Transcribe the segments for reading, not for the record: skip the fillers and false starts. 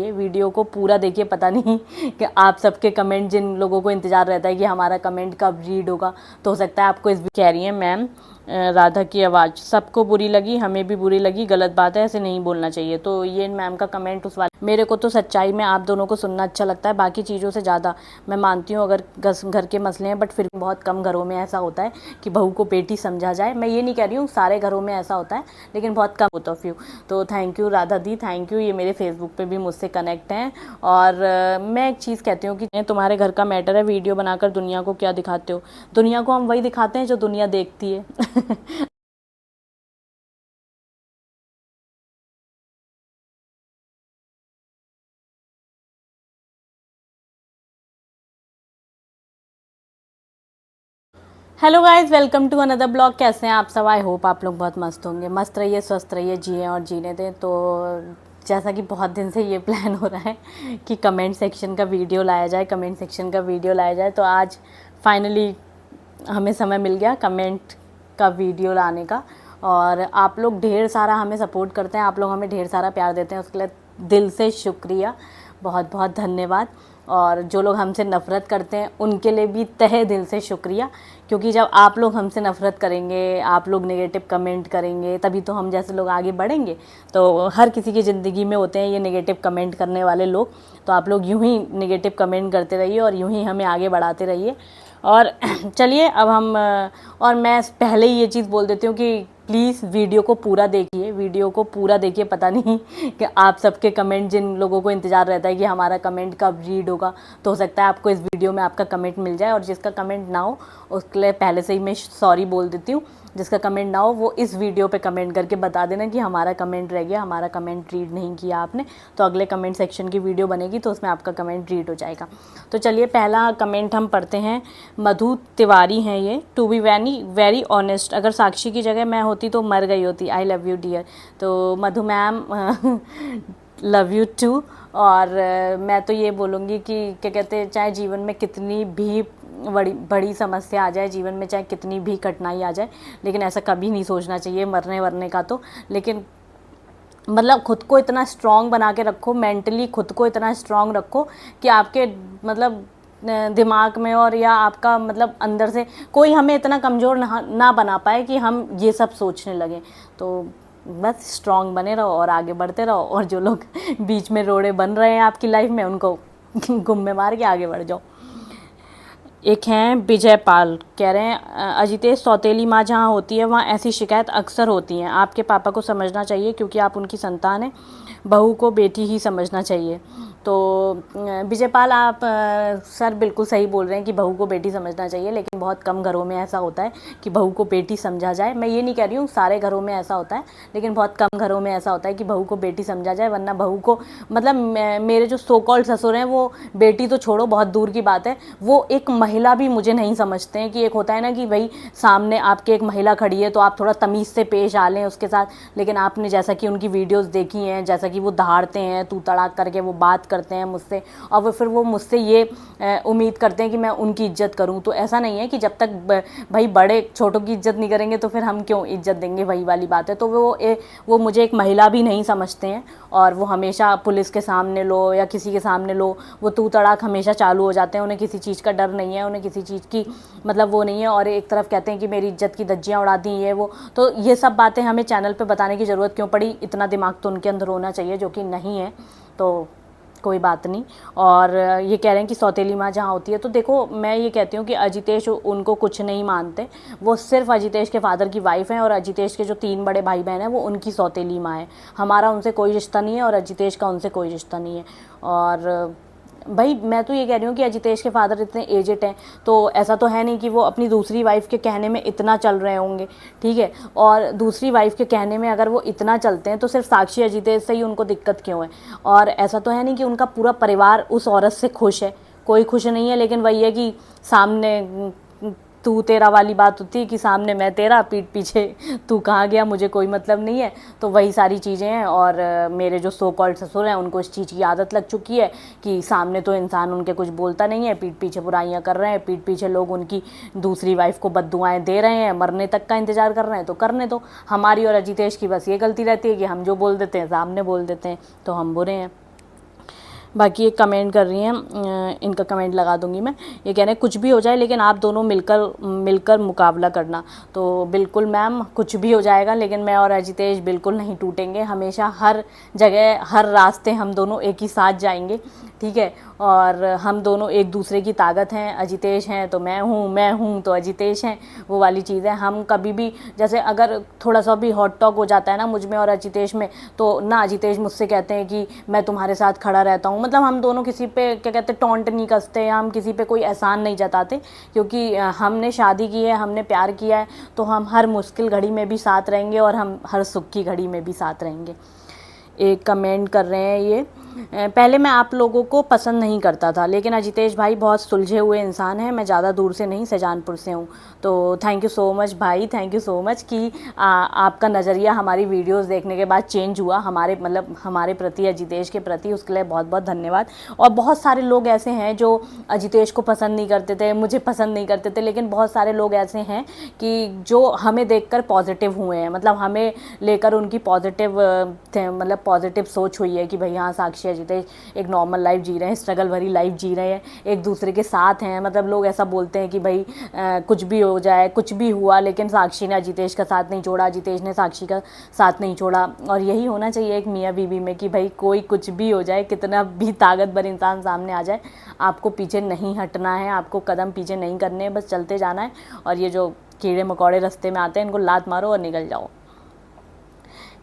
देखिए, वीडियो को पूरा देखिए। पता नहीं कि आप सबके कमेंट, जिन लोगों को इंतज़ार रहता है कि हमारा कमेंट कब रीड होगा, तो हो सकता है आपको इस कह रही है मैम राधा की आवाज़ सबको बुरी लगी, हमें भी बुरी लगी, गलत बात है, ऐसे नहीं बोलना चाहिए। तो ये मैम का कमेंट उस वाले, मेरे को तो सच्चाई में आप दोनों को सुनना अच्छा लगता है, बाकी चीज़ों से ज़्यादा। मैं मानती हूँ अगर घर के मसले हैं, बट फिर बहुत कम घरों में ऐसा होता है कि बहू को बेटी समझा जाए। मैं ये नहीं कह रही हूँ सारे घरों में ऐसा होता है, लेकिन बहुत कम होता है। तो थैंक यू राधा दी, थैंक यू। ये मेरे फेसबुक पे भी मुझसे कनेक्ट हैं। और मैं एक चीज़ कहती हूँ कि तुम्हारे घर का मैटर है, वीडियो बनाकर दुनिया को क्या दिखाते हो? दुनिया को हम वही दिखाते हैं जो दुनिया देखती है। Hello guys, welcome to another blog. कैसे हैं आप सब? आई होप आप लोग बहुत मस्त होंगे। मस्त रहिए, स्वस्थ रहिए, जिए और जीने दें। तो जैसा कि बहुत दिन से ये प्लान हो रहा है कि कमेंट सेक्शन का वीडियो लाया जाए, कमेंट सेक्शन का वीडियो लाया जाए, तो आज फाइनली हमें समय मिल गया कमेंट का वीडियो लाने का। और आप लोग ढेर सारा हमें सपोर्ट करते हैं, आप लोग हमें ढेर सारा प्यार देते हैं, उसके लिए दिल से शुक्रिया, बहुत बहुत धन्यवाद। और जो लोग हमसे नफ़रत करते हैं उनके लिए भी तहे दिल से शुक्रिया, क्योंकि जब आप लोग हमसे नफ़रत करेंगे, आप लोग नेगेटिव कमेंट करेंगे, तभी तो हम जैसे लोग आगे बढ़ेंगे। तो हर किसी की ज़िंदगी में होते हैं ये नेगेटिव कमेंट करने वाले लोग, तो आप लोग यूं ही नेगेटिव कमेंट करते रहिए और यूं ही हमें आगे बढ़ाते रहिए। और चलिए अब हम और मैं पहले ही ये चीज़ बोल देती हूँ कि प्लीज़ वीडियो को पूरा देखिए, वीडियो को पूरा देखिए। पता नहीं कि आप सबके कमेंट, जिन लोगों को इंतज़ार रहता है कि हमारा कमेंट कब रीड होगा, तो हो सकता है आपको इस वीडियो में आपका कमेंट मिल जाए। और जिसका कमेंट ना हो उसके लिए पहले से ही मैं सॉरी बोल देती हूँ। जिसका कमेंट ना हो वो इस वीडियो पे कमेंट करके बता देना कि हमारा कमेंट रह गया, हमारा कमेंट रीड नहीं किया आपने। तो अगले कमेंट सेक्शन की वीडियो बनेगी तो उसमें आपका कमेंट रीड हो जाएगा। तो चलिए पहला कमेंट हम पढ़ते हैं। मधु तिवारी हैं ये। To be very very honest, अगर साक्षी की जगह मैं होती तो मर गई होती। I love you dear. तो Madhu ma'am love you too. और मैं तो ये बोलूँगी कि क्या कहते हैं, चाहे जीवन में कितनी भी बड़ी समस्या आ जाए, जीवन में चाहे कितनी भी कठिनाई आ जाए, लेकिन ऐसा कभी नहीं सोचना चाहिए मरने वरने का। तो लेकिन मतलब खुद को इतना स्ट्रॉन्ग बना के रखो, मेंटली खुद को इतना स्ट्रॉन्ग रखो कि आपके मतलब दिमाग में और या आपका मतलब अंदर से कोई हमें इतना कमज़ोर ना बना पाए कि हम ये सब सोचने लगें। तो बस स्ट्रॉन्ग बने रहो और आगे बढ़ते रहो। और जो लोग बीच में रोड़े बन रहे हैं आपकी लाइफ में, उनको गुम्मे मार के आगे बढ़ जाओ। एक हैं विजय पाल, कह रहे हैं अजितेश, सौतेली माँ जहाँ होती है वहाँ ऐसी शिकायत अक्सर होती हैं। आपके पापा को समझना चाहिए क्योंकि आप उनकी संतान हैं, बहू को बेटी ही समझना चाहिए। तो विजय पाल, आप सर बिल्कुल सही बोल रहे हैं कि बहू को बेटी समझना चाहिए, लेकिन बहुत कम घरों में ऐसा होता है कि बहू को बेटी समझा जाए। मैं ये नहीं कह रही हूँ सारे घरों में ऐसा होता है, लेकिन बहुत कम घरों में ऐसा होता है कि बहू को बेटी समझा जाए। वरना बहू को मतलब मेरे जो सो कॉल्ड ससुर हैं वो बेटी तो छोड़ो, बहुत दूर की बात है, वो एक महिला भी मुझे नहीं समझते हैं। कि एक होता है ना कि भाई सामने आपके एक महिला खड़ी है तो आप थोड़ा तमीज़ से पेश आ लें उसके साथ, लेकिन आपने जैसा कि उनकी वीडियोस देखी हैं, जैसा कि वो दहाड़ते हैं, तू तड़ाक करके वो बात करते हैं मुझसे, और वो फिर वो मुझसे ये उम्मीद करते हैं कि मैं उनकी इज्जत करूं। तो ऐसा नहीं है कि जब तक भाई बड़े छोटों की इज्जत नहीं करेंगे तो फिर हम क्यों इज्जत देंगे, वही वाली बात है। तो वो मुझे एक महिला भी नहीं समझते हैं, और वो हमेशा पुलिस के सामने लो या किसी के सामने लो, वो तू तड़ाक हमेशा चालू हो जाते हैं। उन्हें किसी चीज़ का डर नहीं है, उन्हें किसी चीज़ की मतलब वो नहीं है। और एक तरफ कहते हैं कि मेरी इज्जत की धज्जियाँ उड़ा दी ये वो। तो ये सब बातें हमें चैनल पे बताने की ज़रूरत क्यों पड़ी? इतना दिमाग तो उनके अंदर होना चाहिए, जो कि नहीं है। तो कोई बात नहीं। और ये कह रहे हैं कि सौतेली माँ जहाँ होती है, तो देखो मैं ये कहती हूँ कि अजितेश उनको कुछ नहीं मानते। वो सिर्फ अजितेश के फादर की वाइफ हैं, और अजितेश के जो 3 बड़े भाई बहन हैं वो उनकी सौतेली माँ है। हमारा उनसे कोई रिश्ता नहीं है और अजितेश का उनसे कोई रिश्ता नहीं है। और भाई मैं तो ये कह रही हूँ कि अजितेश के फादर इतने एजेड हैं, तो ऐसा तो है नहीं कि वो अपनी दूसरी वाइफ के कहने में इतना चल रहे होंगे, ठीक है। और दूसरी वाइफ के कहने में अगर वो इतना चलते हैं तो सिर्फ साक्षी अजितेश से ही उनको दिक्कत क्यों है? और ऐसा तो है नहीं कि उनका पूरा परिवार उस औरत से खुश है, कोई खुश नहीं है। लेकिन वही है कि सामने तू तेरा वाली बात होती है कि सामने मैं तेरा, पीठ पीछे तू कहाँ गया, मुझे कोई मतलब नहीं है। तो वही सारी चीज़ें हैं। और मेरे जो सो कॉल्ड ससुर हैं उनको इस चीज़ की आदत लग चुकी है कि सामने तो इंसान उनके कुछ बोलता नहीं है, पीठ पीछे बुराइयाँ कर रहे हैं, पीठ पीछे लोग उनकी दूसरी वाइफ को बद्दुआएँ दे रहे हैं, मरने तक का इंतज़ार कर रहे हैं। तो करने दो। हमारी और अजितेश की बस ये गलती रहती है कि हम जो बोल देते हैं सामने बोल देते हैं, तो हम बुरे हैं। बाकी एक कमेंट कर रही हैं, इनका कमेंट लगा दूंगी मैं। ये कह रहे हैं कुछ भी हो जाए लेकिन आप दोनों मिलकर मुकाबला करना। तो बिल्कुल मैम, कुछ भी हो जाएगा लेकिन मैं और अजितेश बिल्कुल नहीं टूटेंगे। हमेशा हर जगह हर रास्ते हम दोनों एक ही साथ जाएंगे, ठीक है। और हम दोनों एक दूसरे की ताकत हैं। अजितेश हैं तो मैं हूँ तो अजितेश हैं, वो वाली चीज़ है। हम कभी भी, जैसे अगर थोड़ा सा भी हॉट टॉक हो जाता है ना मुझ में और अजितेश में, तो ना अजितेश मुझसे कहते हैं कि मैं तुम्हारे साथ खड़ा रहता हूँ। मतलब हम दोनों किसी पे क्या कहते हैं टॉन्ट नहीं कसते, हम किसी पे कोई एहसान नहीं जताते, क्योंकि हमने शादी की है, हमने प्यार किया है, तो हम हर मुश्किल घड़ी में भी साथ रहेंगे और हम हर सुख की घड़ी में भी साथ रहेंगे। एक कमेंट कर रहे हैं ये, पहले मैं आप लोगों को पसंद नहीं करता था लेकिन अजितेश भाई बहुत सुलझे हुए इंसान हैं, मैं ज़्यादा दूर से नहीं शाहजहानपुर से हूँ। तो थैंक यू सो मच भाई, थैंक यू सो मच कि आपका नज़रिया हमारी वीडियोस देखने के बाद चेंज हुआ हमारे मतलब हमारे प्रति, अजितेश के प्रति, उसके लिए बहुत बहुत धन्यवाद। और बहुत सारे लोग ऐसे हैं जो अजितेश को पसंद नहीं करते थे, मुझे पसंद नहीं करते थे, लेकिन बहुत सारे लोग ऐसे हैं कि जो हमें देखकर पॉजिटिव हुए हैं, मतलब हमें लेकर उनकी पॉजिटिव मतलब पॉजिटिव सोच हुई है कि भाई हाँ साक्षी अजितेश एक नॉर्मल लाइफ जी रहे हैं, स्ट्रगल भरी लाइफ जी रहे हैं, एक दूसरे के साथ हैं। मतलब लोग ऐसा बोलते हैं कि भाई कुछ भी हो जाए, कुछ भी हुआ, लेकिन साक्षी ने अजितेश का साथ नहीं छोड़ा, अजितेश ने साक्षी का साथ नहीं छोड़ा। और यही होना चाहिए एक मियाँ बीवी में कि भाई कोई कुछ भी हो जाए, कितना भी ताकतवर इंसान सामने आ जाए, आपको पीछे नहीं हटना है, आपको कदम पीछे नहीं करने, बस चलते जाना है। और ये जो कीड़े मकोड़े रास्ते में आते हैं इनको लात मारो और निकल जाओ।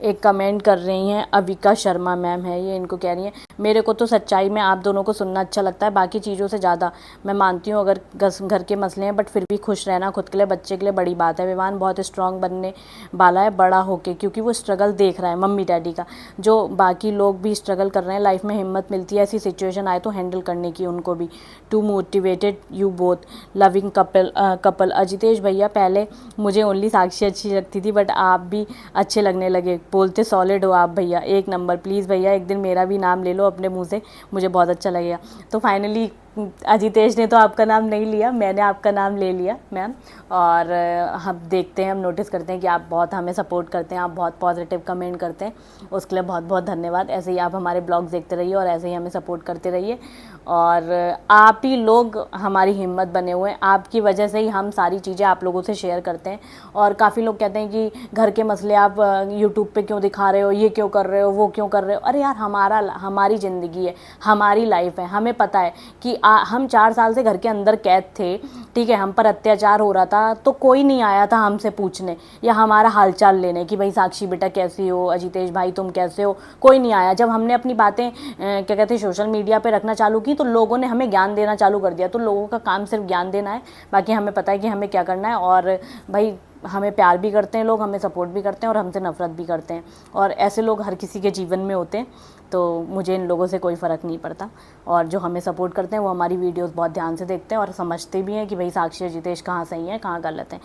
एक कमेंट कर रही हैं, अविका शर्मा मैम है ये, इनको कह रही हैं मेरे को तो सच्चाई में आप दोनों को सुनना अच्छा लगता है, बाकी चीज़ों से ज़्यादा। मैं मानती हूँ अगर घर के मसले हैं, बट फिर भी खुश रहना खुद के लिए, बच्चे के लिए बड़ी बात है। विवान बहुत स्ट्रांग बनने वाला है बड़ा होके, क्योंकि वो स्ट्रगल देख रहा है मम्मी डैडी का, जो बाकी लोग भी स्ट्रगल कर रहे हैं। लाइफ में हिम्मत मिलती है ऐसी सिचुएशन आए तो हैंडल करने की उनको भी। To motivated you both, loving couple. Ajitesh भैया पहले मुझे ओनली साक्षी अच्छी लगती थी, बट आप भी अच्छे लगने लगे, बोलते सॉलिड हो आप भैया, एक नंबर। प्लीज़ भैया एक दिन मेरा भी नाम ले लो अपने मुंह से, मुझे बहुत अच्छा लगेगा। तो फाइनली अजितेश ने तो आपका नाम नहीं लिया, मैंने आपका नाम ले लिया मैम। और हम देखते हैं, हम नोटिस करते हैं कि आप बहुत हमें सपोर्ट करते हैं, आप बहुत पॉजिटिव कमेंट करते हैं, उसके लिए बहुत बहुत धन्यवाद। ऐसे ही आप हमारे ब्लॉग्स देखते रहिए और ऐसे ही हमें सपोर्ट करते रहिए। और आप ही लोग हमारी हिम्मत बने हुए हैं, आपकी वजह से ही हम सारी चीज़ें आप लोगों से शेयर करते हैं। और काफ़ी लोग कहते हैं कि घर के मसले आप यूट्यूब पे क्यों दिखा रहे हो, ये क्यों कर रहे हो, वो क्यों कर रहे हो। अरे यार हमारी ज़िंदगी है, हमारी लाइफ है, हमें पता है कि हम 4 साल से घर के अंदर कैद थे, ठीक है, हम पर अत्याचार हो रहा था, तो कोई नहीं आया था हमसे पूछने या हमारा हालचाल लेने कि भाई साक्षी बेटा कैसी हो, अजितेश भाई तुम कैसे हो, कोई नहीं आया। जब हमने अपनी बातें क्या कहते हैं सोशल मीडिया पे रखना चालू की तो लोगों ने हमें ज्ञान देना चालू कर दिया। तो लोगों का काम सिर्फ ज्ञान देना है, बाकी हमें पता है कि हमें क्या करना है। और भाई हमें प्यार भी करते हैं लोग, हमें सपोर्ट भी करते हैं और हमसे नफरत भी करते हैं, और ऐसे लोग हर किसी के जीवन में होते हैं। तो मुझे इन लोगों से कोई फ़र्क नहीं पड़ता, और जो हमें सपोर्ट करते हैं वो हमारी वीडियोस बहुत ध्यान से देखते हैं और समझते भी हैं कि भाई साक्षी अजितेश कहाँ सही है कहाँ गलत है।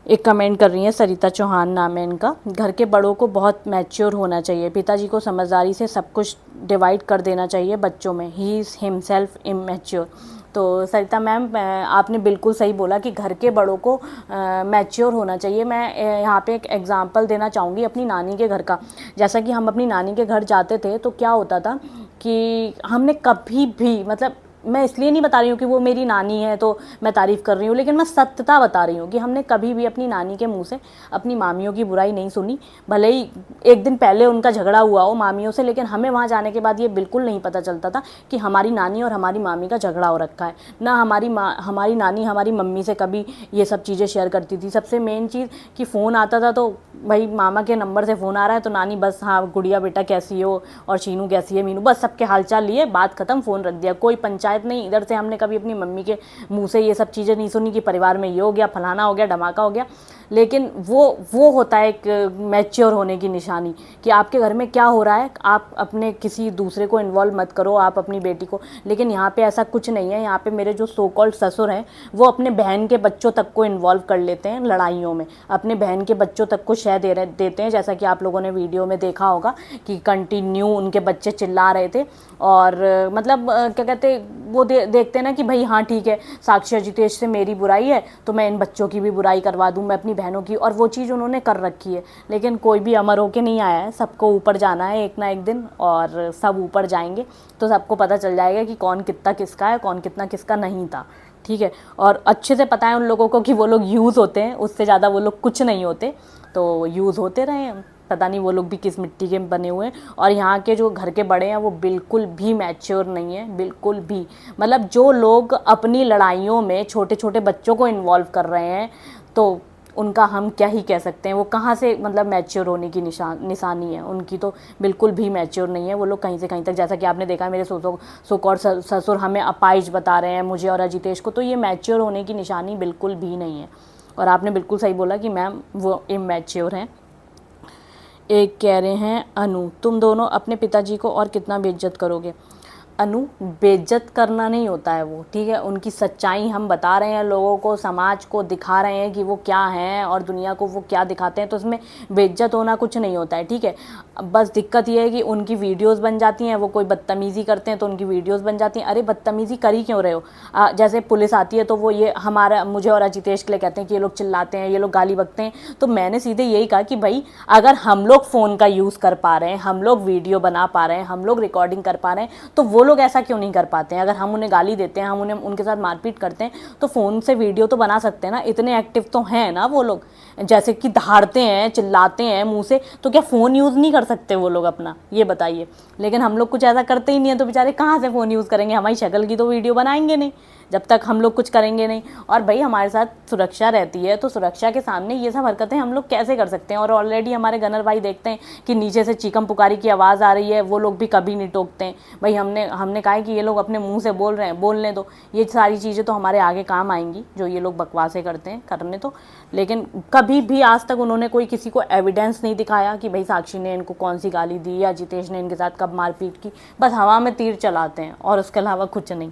एक कमेंट कर रही हैं, सरिता चौहान नाम है इनका, घर के बड़ों को बहुत मैच्योर होना चाहिए, पिताजी को समझदारी से सब कुछ डिवाइड कर देना चाहिए बच्चों में, ही इज़ हिमसेल्फ इमेच्योर। तो सरिता मैम आपने बिल्कुल सही बोला कि घर के बड़ों को मैच्योर होना चाहिए। मैं यहाँ पे एक एग्जांपल देना चाहूँगी अपनी नानी के घर का। जैसा कि हम अपनी नानी के घर जाते थे तो क्या होता था कि हमने कभी भी, मतलब मैं इसलिए नहीं बता रही हूँ कि वो मेरी नानी है तो मैं तारीफ़ कर रही हूँ, लेकिन मैं सत्यता बता रही हूँ कि हमने कभी भी अपनी नानी के मुंह से अपनी मामियों की बुराई नहीं सुनी। भले ही एक दिन पहले उनका झगड़ा हुआ हो मामियों से, लेकिन हमें वहाँ जाने के बाद ये बिल्कुल नहीं पता चलता था कि हमारी नानी और हमारी मामी का झगड़ा हो रखा है। ना हमारी नानी हमारी मम्मी से कभी ये सब चीज़ें शेयर करती थी। सबसे मेन चीज़ कि फ़ोन आता था तो भाई मामा के नंबर से फ़ोन आ रहा है तो नानी बस हाँ गुड़िया बेटा कैसी हो और शीनू कैसी है, मीनू, बस सबके हालचाल लिए, बात खत्म, फ़ोन रख दिया, कोई पंचायत नहीं। इधर से हमने कभी अपनी मम्मी के मुंह से ये सब चीज़ें नहीं सुनी कि परिवार में ये हो गया, फलाना हो गया, धमाका हो गया। लेकिन वो होता है एक मैच्योर होने की निशानी कि आपके घर में क्या हो रहा है, आप अपने किसी दूसरे को इन्वॉल्व मत करो, आप अपनी बेटी को। लेकिन यहाँ पे ऐसा कुछ नहीं है। यहाँ पे मेरे जो सो कॉल्ड ससुर हैं वो अपने बहन के बच्चों तक को इन्वॉल्व कर लेते हैं लड़ाइयों में, अपने बहन के बच्चों तक को शह देते हैं। जैसा कि आप लोगों ने वीडियो में देखा होगा कि कंटिन्यू उनके बच्चे चिल्ला रहे थे और मतलब क्या कहते वो देखते हैं ना कि भाई हाँ ठीक है, साक्षी अजितेश से मेरी बुराई है तो मैं इन बच्चों की भी बुराई करवा दूँ, मैं अपनी बहनों की, और वो चीज़ उन्होंने कर रखी है। लेकिन कोई भी अमर होके नहीं आया है, सबको ऊपर जाना है एक ना एक दिन, और सब ऊपर जाएंगे तो सबको पता चल जाएगा कि कौन कितना किसका है, कौन कितना किसका नहीं था, ठीक है। और अच्छे से पता है उन लोगों को कि वो लोग यूज़ होते हैं, उससे ज़्यादा वो लोग कुछ नहीं होते, तो यूज़ होते रहे। पता नहीं वो लोग भी किस मिट्टी के बने हुए हैं। और यहाँ के जो घर के बड़े हैं वो बिल्कुल भी मैच्योर नहीं है, बिल्कुल भी। मतलब जो लोग अपनी लड़ाइयों में छोटे छोटे बच्चों को इन्वॉल्व कर रहे हैं, तो उनका हम क्या ही कह सकते हैं, वो कहाँ से मतलब मैच्योर होने की निशानी है उनकी, तो बिल्कुल भी मैच्योर नहीं है वो लोग कहीं से कहीं तक। जैसा कि आपने देखा मेरे सुख ससुर हमें अपाइज बता रहे हैं मुझे और अजितेश को, तो ये मैच्योर होने की निशानी बिल्कुल भी नहीं है। और आपने बिल्कुल सही बोला कि मैम वो इमैच्योर हैं। एक कह रहे हैं अनु, तुम दोनों अपने पिताजी को और कितना बेइज्जत करोगे। अनु, बेइज्जत करना नहीं होता है वो, ठीक है। उनकी सच्चाई हम बता रहे हैं लोगों को, समाज को दिखा रहे हैं कि वो क्या हैं और दुनिया को वो क्या दिखाते हैं, तो उसमें बेइज्जत होना कुछ नहीं होता है, ठीक है। बस दिक्कत ये है कि उनकी वीडियोस बन जाती हैं, वो कोई बदतमीज़ी करते हैं तो उनकी वीडियोस बन जाती हैं। अरे बदतमीज़ी कर ही क्यों रहे हो? जैसे पुलिस आती है तो वो ये मुझे और अजितेश के लिए कहते हैं कि ये लोग चिल्लाते हैं, ये लोग गाली बकते हैं, तो मैंने सीधे यही कहा कि भाई अगर हम लोग फ़ोन का यूज़ कर पा रहे हैं, हम लोग वीडियो बना पा रहे हैं, हम लोग रिकॉर्डिंग कर पा रहे हैं, तो वो लोग ऐसा क्यों नहीं कर पाते हैं? अगर हम उन्हें गाली देते हैं, हम उन्हें उनके साथ मारपीट करते हैं, तो फ़ोन से वीडियो तो बना सकते हैं ना। इतने एक्टिव तो हैं ना वो लोग, जैसे कि दहाड़ते हैं, चिल्लाते हैं मुंह से, तो क्या फ़ोन यूज़ नहीं कर सकते वो लोग अपना? ये बताइए। लेकिन हम लोग कुछ ऐसा करते ही नहीं है, तो बेचारे कहाँ से फ़ोन यूज़ करेंगे? हमारी शक्ल की तो वीडियो बनाएंगे नहीं जब तक हम लोग कुछ करेंगे नहीं। और भाई हमारे साथ सुरक्षा रहती है, तो सुरक्षा के सामने ये सब हरकतें हम लोग कैसे कर सकते हैं? और ऑलरेडी हमारे गनर भाई देखते हैं कि नीचे से चीखम पुकारी की आवाज़ आ रही है, वो लोग भी कभी नहीं टोकते हैं। भाई हमने कहा है कि ये लोग अपने मुंह से बोल रहे हैं, बोलने दो, ये सारी चीज़ें तो हमारे आगे काम आएंगी जो ये लोग बकवासें करते हैं, करने तो। लेकिन कभी भी आज तक उन्होंने कोई किसी को एविडेंस नहीं दिखाया कि भाई साक्षी ने इनको कौन सी गाली दी या जितेश ने इनके साथ कब मारपीट की। बस हवा में तीर चलाते हैं और उसके अलावा कुछ नहीं।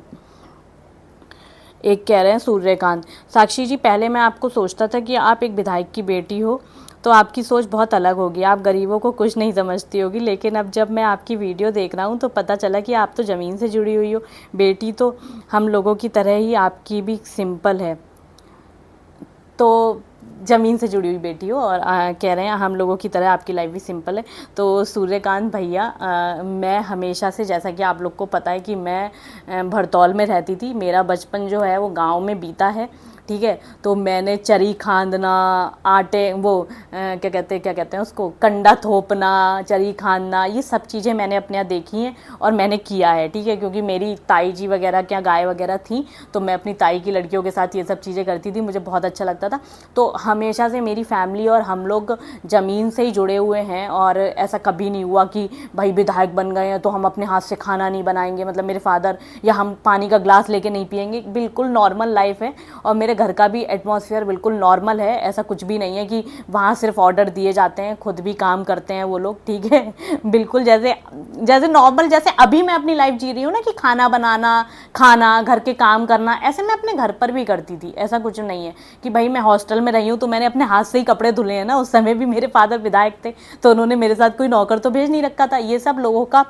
एक कह रहे हैं सूर्यकांत, साक्षी जी पहले मैं आपको सोचता था कि आप एक विधायक की बेटी हो तो आपकी सोच बहुत अलग होगी, आप गरीबों को कुछ नहीं समझती होगी, लेकिन अब जब मैं आपकी वीडियो देख रहा हूँ तो पता चला कि आप तो ज़मीन से जुड़ी हुई हो। बेटी तो हम लोगों की तरह ही आपकी भी सिंपल है, तो ज़मीन से जुड़ी हुई बेटी हो। और कह रहे हैं हम लोगों की तरह आपकी लाइफ भी सिंपल है। तो सूर्यकांत भैया, मैं हमेशा से, जैसा कि आप लोग को पता है कि मैं भरतौल में रहती थी, मेरा बचपन जो है वो गांव में बीता है, ठीक है। तो मैंने चरी खांदना, आटे वो क्या कहते हैं उसको, कंडा थोपना, चरी खांदना, ये सब चीज़ें मैंने अपने यहाँ देखी हैं और मैंने किया है, ठीक है। क्योंकि मेरी ताई जी वगैरह क्या गाय वगैरह थी, तो मैं अपनी ताई की लड़कियों के साथ ये सब चीज़ें करती थी, मुझे बहुत अच्छा लगता था। तो हमेशा से मेरी फैमिली और हम लोग ज़मीन से ही जुड़े हुए हैं, और ऐसा कभी नहीं हुआ कि भाई विधायक बन गए हैं तो हम अपने हाथ से खाना नहीं बनाएंगे, मतलब मेरे फादर, या हम पानी का ग्लास लेके नहीं पियेंगे। बिल्कुल नॉर्मल लाइफ है, और मेरे घर का भी एटमॉस्फेयर बिल्कुल नॉर्मल है। ऐसा कुछ भी नहीं है कि वहाँ सिर्फ ऑर्डर दिए जाते हैं, खुद भी काम करते हैं वो लोग, ठीक है। बिल्कुल जैसे नॉर्मल, जैसे अभी मैं अपनी लाइफ जी रही हूँ ना, कि खाना बनाना, खाना, घर के काम करना, ऐसे मैं अपने घर पर भी करती थी। ऐसा कुछ नहीं है कि भाई मैं हॉस्टल में रही हूँ तो मैंने अपने हाथ से ही कपड़े धुले हैं ना। उस समय भी मेरे फादर विधायक थे, तो उन्होंने मेरे साथ कोई नौकर तो भेज नहीं रखा था। ये सब लोगों का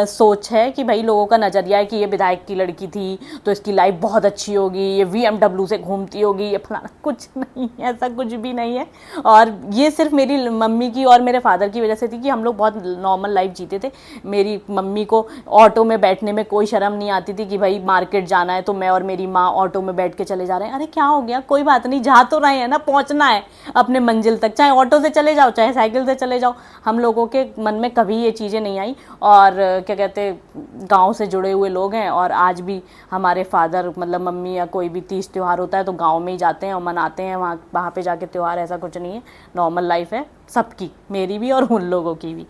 सोच है कि भाई लोगों का नज़रिया है कि ये विधायक की लड़की थी तो इसकी लाइफ बहुत अच्छी होगी, ये BMW से घूमती होगी, ये फलाना। कुछ नहीं, ऐसा कुछ भी नहीं है। और ये सिर्फ मेरी मम्मी की और मेरे फादर की वजह से थी कि हम लोग बहुत नॉर्मल लाइफ जीते थे। मेरी मम्मी को ऑटो में बैठने में कोई शर्म नहीं आती थी कि भाई मार्केट जाना है तो मैं और मेरी माँ ऑटो में बैठ के चले जा रहे हैं। अरे क्या हो गया, कोई बात नहीं, जा तो रहे हैं ना, पहुंचना है अपने मंजिल तक, चाहे ऑटो से चले जाओ चाहे साइकिल से चले जाओ। हम लोगों के मन में कभी ये चीज़ें नहीं आई। और क्या कहते, गाँव से जुड़े हुए लोग हैं, और आज भी हमारे फादर, मतलब मम्मी, या कोई भी तीज त्यौहार होता है तो गाँव में ही जाते हैं और मनाते हैं, वहाँ पे जाके त्यौहार। ऐसा कुछ नहीं है, नॉर्मल लाइफ है सबकी, मेरी भी और उन लोगों की भी।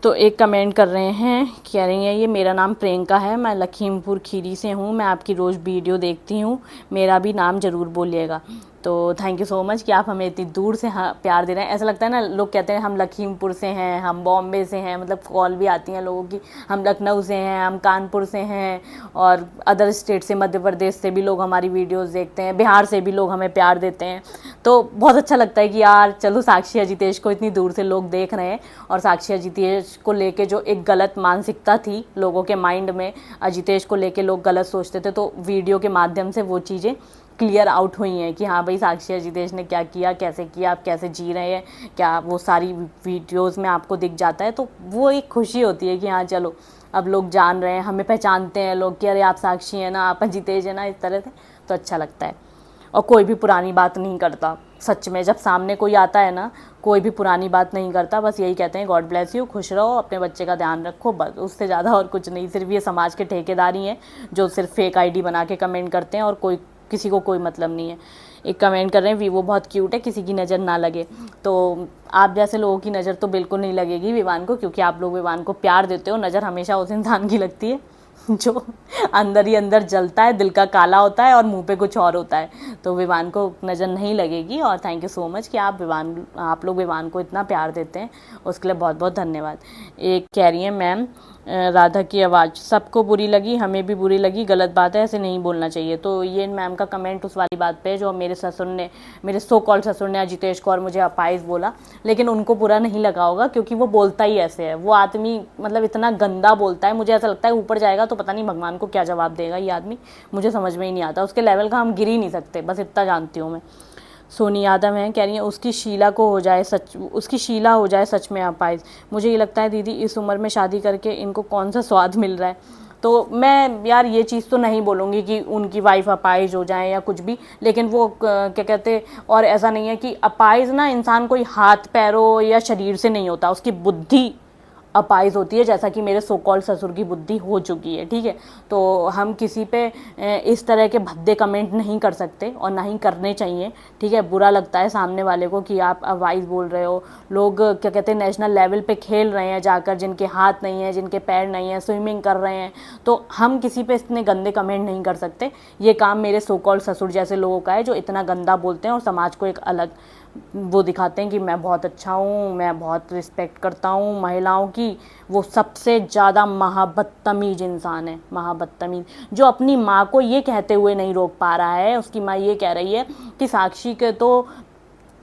तो एक कमेंट कर रहे हैं, कह रही हैं ये मेरा नाम प्रियंका है, मैं लखीमपुर खीरी से हूँ, मैं आपकी रोज़ वीडियो देखती हूँ, मेरा भी नाम ज़रूर बोलिएगा। तो थैंक यू सो मच कि आप हमें इतनी दूर से प्यार दे रहे हैं। ऐसा लगता है ना, लोग कहते हैं हम लखीमपुर से हैं, हम बॉम्बे से हैं, मतलब कॉल भी आती हैं लोगों की, हम लखनऊ से हैं, हम कानपुर से हैं, और अदर स्टेट से, मध्य प्रदेश से भी लोग हमारी वीडियोस देखते हैं, बिहार से भी लोग हमें प्यार देते हैं। तो बहुत अच्छा लगता है कि यार चलो साक्षी अजितेश को इतनी दूर से लोग देख रहे हैं। और साक्षी अजितेश को लेके जो एक गलत मानसिकता थी लोगों के माइंड में, अजितेश को लेके लोग गलत सोचते थे, तो वीडियो के माध्यम से वो चीज़ें क्लियर आउट हुई हैं कि हाँ भाई साक्षी अजितेश ने क्या किया, कैसे किया, आप कैसे जी रहे हैं, क्या वो सारी वीडियोस में आपको दिख जाता है। तो वो एक खुशी होती है कि हाँ चलो अब लोग जान रहे हैं, हमें पहचानते हैं लोग कि अरे आप साक्षी हैं ना, आप अजितेश है ना, इस तरह से। तो अच्छा लगता है। और कोई भी पुरानी बात नहीं करता सच में, जब सामने कोई आता है ना, कोई भी पुरानी बात नहीं करता, बस यही कहते हैं गॉड ब्लेस यू, खुश रहो, अपने बच्चे का ध्यान रखो, बस उससे ज़्यादा और कुछ नहीं। सिर्फ ये समाज के ठेकेदार ही हैं जो सिर्फ फेक आईडी बना के कमेंट करते हैं, और कोई किसी को कोई मतलब नहीं है। एक कमेंट कर रहे हैं वीवो बहुत क्यूट है, किसी की नज़र ना लगे। तो आप जैसे लोगों की नज़र तो बिल्कुल नहीं लगेगी विवान को, क्योंकि आप लोग विवान को प्यार देते हो। नज़र हमेशा उस इंसान की लगती है जो अंदर ही अंदर जलता है, दिल का काला होता है और मुंह पे कुछ और होता है। तो विवान को नज़र नहीं लगेगी। और थैंक यू सो मच कि आप लोग विवान को इतना प्यार देते हैं, उसके लिए बहुत बहुत धन्यवाद। एक कह रही है मैम राधा की आवाज़ सबको बुरी लगी, हमें भी बुरी लगी, गलत बात है, ऐसे नहीं बोलना चाहिए। तो ये मैम का कमेंट उस वाली बात पे है जो मेरे ससुर ने, मेरे सो कॉल ससुर ने अजितेश को और मुझे अपाइज बोला, लेकिन उनको बुरा नहीं लगा होगा क्योंकि वो बोलता ही ऐसे है। वो आदमी मतलब इतना गंदा बोलता है, मुझे ऐसा लगता है ऊपर जाएगा तो पता नहीं भगवान को क्या जवाब देगा ये आदमी, मुझे समझ में ही नहीं आता। उसके लेवल का हम गिर ही नहीं सकते, बस इतना जानती हूँ मैं। सोनी यादव हैं, कह रही हैं उसकी शीला हो जाए सच में अपाइज। मुझे ये लगता है दीदी इस उम्र में शादी करके इनको कौन सा स्वाद मिल रहा है। तो मैं यार ये चीज़ तो नहीं बोलूँगी कि उनकी वाइफ अपाइज हो जाए या कुछ भी, लेकिन वो क्या कहते, और ऐसा नहीं है कि अपाइज ना इंसान कोई हाथ पैरों या शरीर से नहीं होता, उसकी बुद्धि अपाइज होती है, जैसा कि मेरे सो कॉल ससुर की बुद्धि हो चुकी है। ठीक है, तो हम किसी पे इस तरह के भद्दे कमेंट नहीं कर सकते और ना ही करने चाहिए। ठीक है, बुरा लगता है सामने वाले को कि आप अवाइज बोल रहे हो। लोग क्या कहते हैं नेशनल लेवल पे खेल रहे हैं जाकर, जिनके हाथ नहीं है, जिनके पैर नहीं है, स्विमिंग कर रहे हैं, तो हम किसी पे इतने गंदे कमेंट नहीं कर सकते। ये काम मेरे सो कॉल ससुर जैसे लोगों का है जो इतना गंदा बोलते हैं और समाज को एक अलग वो दिखाते हैं कि मैं बहुत अच्छा हूँ, मैं बहुत रिस्पेक्ट करता हूँ महिलाओं की। वो सबसे ज़्यादा महाबदतमीज इंसान है, महाबदतमीज, जो अपनी माँ को ये कहते हुए नहीं रोक पा रहा है। उसकी माँ ये कह रही है कि साक्षी के तो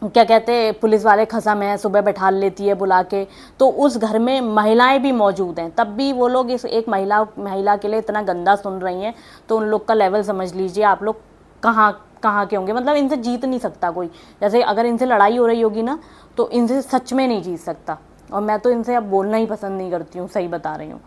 क्या कहते हैं पुलिस वाले खसम है, सुबह बैठा लेती है बुला के, तो उस घर में महिलाएं भी मौजूद हैं, तब भी वो लोग इस एक महिला के लिए इतना गंदा सुन रही हैं। तो उन लोग का लेवल समझ लीजिए आप लोग कहाँ कहाँ के होंगे। मतलब इनसे जीत नहीं सकता कोई, जैसे अगर इनसे लड़ाई हो रही होगी ना तो इनसे सच में नहीं जीत सकता। और मैं तो इनसे अब बोलना ही पसंद नहीं करती हूँ, सही बता रही हूँ।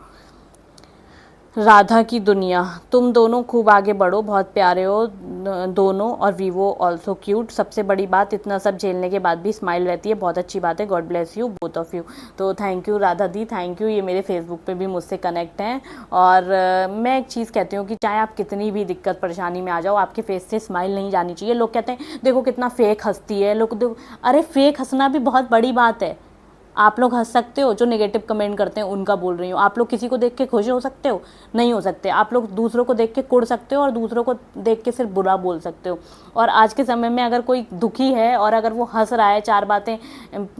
राधा की दुनिया, तुम दोनों खूब आगे बढ़ो, बहुत प्यारे हो दोनों, और वीवो ऑल्सो क्यूट। सबसे बड़ी बात इतना सब झेलने के बाद भी स्माइल रहती है, बहुत अच्छी बात है, God bless you both of you. तो थैंक यू राधा दी, थैंक यू। ये मेरे फेसबुक पे भी मुझसे कनेक्ट हैं। और मैं एक चीज़ कहती हूँ कि चाहे आप कितनी भी दिक्कत परेशानी में आ जाओ, आपके फेस से स्माइल नहीं जानी चाहिए। लोग कहते हैं देखो कितना फेक हंसती है, लोग देखो, अरे फेक हंसना भी बहुत बड़ी बात है। आप लोग हंस सकते हो, जो नेगेटिव कमेंट करते हैं उनका बोल रही हूँ। आप लोग किसी को देख के खुश हो सकते हो? नहीं हो सकते। आप लोग दूसरों को देख के कुड़ सकते हो और दूसरों को देख के सिर्फ बुरा बोल सकते हो। और आज के समय में अगर कोई दुखी है और अगर वो हंस रहा है, चार बातें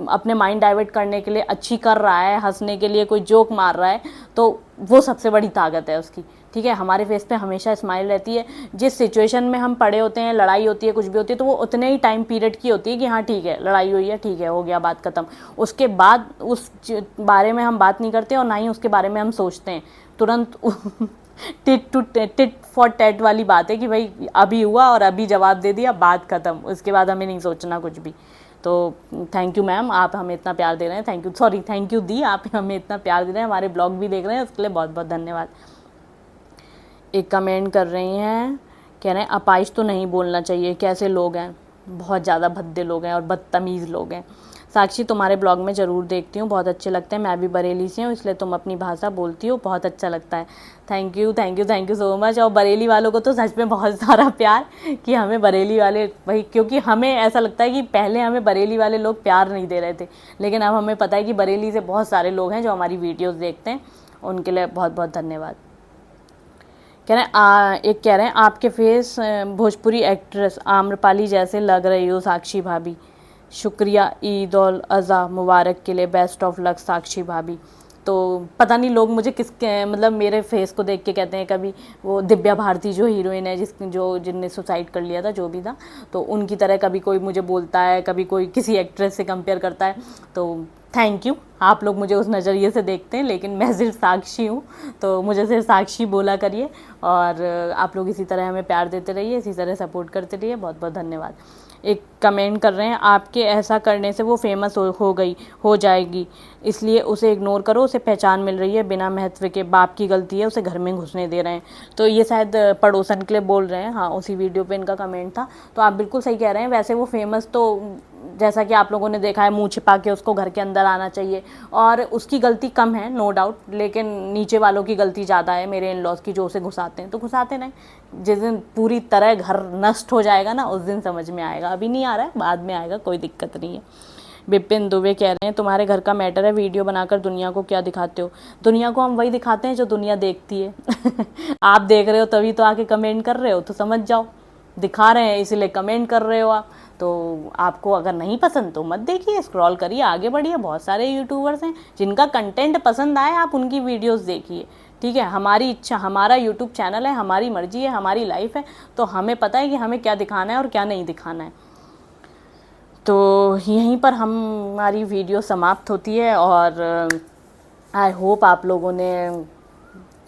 अपने माइंड डाइवर्ट करने के लिए अच्छी कर रहा है, हंसने के लिए कोई जोक मार रहा है, तो वो सबसे बड़ी ताकत है उसकी। ठीक है, हमारे फेस पे हमेशा स्माइल रहती है। जिस सिचुएशन में हम पड़े होते हैं, लड़ाई होती है, कुछ भी होती है, तो वो उतने ही टाइम पीरियड की होती है कि हाँ ठीक है लड़ाई हुई है, ठीक है हो गया, बात खत्म। उसके बाद उस बारे में हम बात नहीं करते और ना ही उसके बारे में हम सोचते हैं तुरंत। टिट फॉर टैट वाली बात है कि भाई अभी हुआ और अभी जवाब दे दिया, बात खत्म, उसके बाद हमें नहीं सोचना कुछ भी। तो थैंक यू मैम, आप हमें इतना प्यार दे रहे हैं। थैंक यू दी, आप हमें इतना प्यार दे रहे हैं, हमारे ब्लॉग भी देख रहे हैं, उसके लिए बहुत बहुत धन्यवाद। एक कमेंट कर रही हैं, कह रहे हैं अपाइश तो नहीं बोलना चाहिए, कैसे लोग हैं, बहुत ज़्यादा भद्दे लोग हैं और बदतमीज़ लोग हैं। साक्षी तुम्हारे ब्लॉग में ज़रूर देखती हूँ, बहुत अच्छे लगते हैं, मैं भी बरेली से हूँ इसलिए तुम अपनी भाषा बोलती हो, बहुत अच्छा लगता है। Thank you so much. और बरेली वालों को तो सच में बहुत सारा प्यार कि हमें बरेली वाले भाई, क्योंकि हमें ऐसा लगता है कि पहले हमें बरेली वाले लोग प्यार नहीं दे रहे थे, लेकिन अब हमें पता है कि बरेली से बहुत सारे लोग हैं जो हमारी वीडियोज़ देखते हैं, उनके लिए बहुत बहुत धन्यवाद। कह रहे हैं एक कह रहे हैं आपके फेस भोजपुरी एक्ट्रेस आम्रपाली जैसे लग रही हो साक्षी भाभी, शुक्रिया, ईद उल अज़हा मुबारक के लिए, बेस्ट ऑफ लक साक्षी भाभी। तो पता नहीं लोग मुझे मतलब मेरे फेस को देख के कहते हैं, कभी वो दिव्या भारती जो हीरोइन है जिनने सुसाइड कर लिया था, जो भी था, तो उनकी तरह कभी कोई मुझे बोलता है, कभी कोई किसी एक्ट्रेस से कंपेयर करता है। तो थैंक यू, आप लोग मुझे उस नज़रिए से देखते हैं, लेकिन मैं सिर्फ साक्षी हूँ, तो मुझे सिर्फ साक्षी बोला करिए। और आप लोग इसी तरह हमें प्यार देते रहिए, इसी तरह सपोर्ट करते रहिए। बहुत बहुत धन्यवाद। एक कमेंट कर रहे हैं, आपके ऐसा करने से वो फेमस हो जाएगी, इसलिए उसे इग्नोर करो, उसे पहचान मिल रही है बिना महत्व के, बाप की गलती है, उसे घर में घुसने दे रहे हैं। तो ये शायद पड़ोसन के लिए बोल रहे हैं, हाँ, उसी वीडियो पे इनका कमेंट था। तो आप बिल्कुल सही कह रहे हैं। वैसे वो फेमस तो जैसा कि आप लोगों ने देखा है, मुंह छिपा के उसको घर के अंदर आना चाहिए, और उसकी गलती कम है, नो डाउट, लेकिन नीचे वालों की गलती ज़्यादा है, मेरे इन लॉज की, जो उसे घुसाते हैं। तो घुसाते नहीं, जिस दिन पूरी तरह घर नष्ट हो जाएगा ना, उस दिन समझ में आएगा। अभी नहीं आ रहा है, बाद में आएगा, कोई दिक्कत नहीं है। विपिन दुबे कह रहे हैं, तुम्हारे घर का मैटर है, वीडियो बनाकर दुनिया को क्या दिखाते हो? दुनिया को हम वही दिखाते हैं जो दुनिया देखती है। आप देख रहे हो तभी तो आके कमेंट कर रहे हो, तो समझ जाओ दिखा रहे हैं इसीलिए कमेंट कर रहे हो आप। तो आपको अगर नहीं पसंद तो मत देखिए, स्क्रॉल करिए, आगे बढ़िए। बहुत सारे यूट्यूबर्स हैं जिनका कंटेंट पसंद आए, आप उनकी वीडियोस देखिए, ठीक है। हमारी इच्छा, हमारा यूट्यूब चैनल है, हमारी मर्जी है, हमारी लाइफ है, तो हमें पता है कि हमें क्या दिखाना है और क्या नहीं दिखाना है। तो यहीं पर हमारी वीडियो समाप्त होती है, और आई होप आप लोगों ने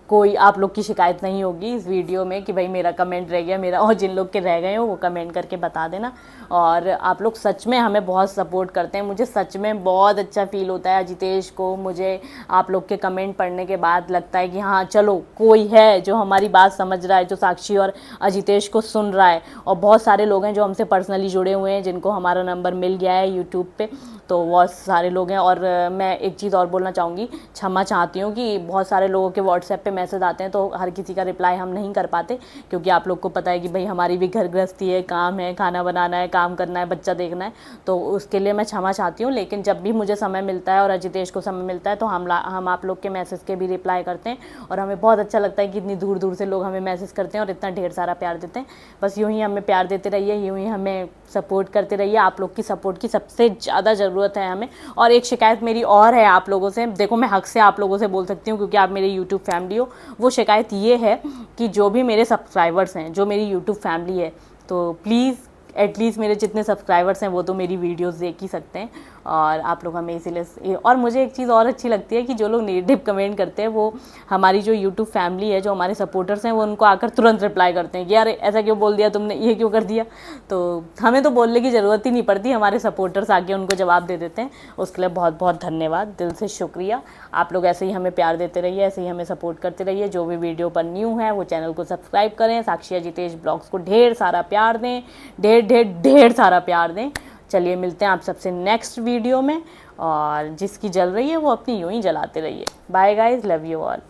आप लोग की शिकायत नहीं होगी इस वीडियो में कि भाई मेरा कमेंट रह गया, मेरा, और जिन लोग के रह गए हो वो कमेंट करके बता देना। और आप लोग सच में हमें बहुत सपोर्ट करते हैं, मुझे सच में बहुत अच्छा फील होता है। अजितेश को, मुझे आप लोग के कमेंट पढ़ने के बाद लगता है कि हाँ चलो कोई है जो हमारी बात समझ रहा है, जो साक्षी और अजितेश को सुन रहा है। और बहुत सारे लोग हैं जो हमसे पर्सनली जुड़े हुए हैं, जिनको हमारा नंबर मिल गया है यूट्यूब पे, तो बहुत सारे लोग हैं। और मैं एक चीज़ और बोलना चाहूँगी, क्षमा चाहती हूँ कि बहुत सारे लोगों के व्हाट्सएप पे मैसेज आते हैं, तो हर किसी का रिप्लाई हम नहीं कर पाते, क्योंकि आप लोग को पता है कि भाई हमारी भी घर गृहस्थी है, काम है, खाना बनाना है, काम करना है, बच्चा देखना है, तो उसके लिए मैं क्षमा चाहती हूँ। लेकिन जब भी मुझे समय मिलता है और अजितेश को समय मिलता है, तो हम आप लोग के मैसेज के भी रिप्लाई करते हैं, और हमें बहुत अच्छा लगता है कि इतनी दूर दूर से लोग हमें मैसेज करते हैं और इतना ढेर सारा प्यार देते हैं। बस यूँ ही हमें प्यार देते रहिए, यूँ ही हमें सपोर्ट करते रहिए। आप लोग की सपोर्ट की सबसे ज़्यादा ज़रूरत है हमें। और एक शिकायत मेरी और है आप लोगों से, देखो मैं हक से आप लोगों से बोल सकती हूँ क्योंकि आप मेरे यूट्यूब फैमिली हो। वो शिकायत ये है कि जो भी मेरे सब्सक्राइबर्स हैं, जो मेरी यूट्यूब फैमिली है, तो प्लीज़ एटलीस्ट मेरे जितने सब्सक्राइबर्स हैं वो तो मेरी वीडियोस देख ही सकते हैं। और आप लोग हमें इसीलिए, और मुझे एक चीज़ और अच्छी लगती है कि जो लोग नेगेटिव कमेंट करते हैं, वो हमारी जो यूट्यूब फैमिली है, जो हमारे सपोर्टर्स हैं, वो उनको आकर तुरंत रिप्लाई करते हैं कि यार ऐसा क्यों बोल दिया तुमने, ये क्यों कर दिया। तो हमें तो बोलने की ज़रूरत ही नहीं पड़ती, हमारे सपोर्टर्स आके उनको जवाब दे देते हैं। उसके लिए बहुत बहुत धन्यवाद, दिल से शुक्रिया। आप लोग ऐसे ही हमें प्यार देते रहिए, ऐसे ही हमें सपोर्ट करते रहिए। जो भी वीडियो पर न्यू है वो चैनल को सब्सक्राइब करें, साक्षी अजितेश ब्लॉग्स को ढेर सारा प्यार दें, ढेर सारा प्यार दें। चलिए मिलते हैं आप सबसे नेक्स्ट वीडियो में, और जिसकी जल रही है वो अपनी यूं ही जलाते रहिए। Bye guys, love you all.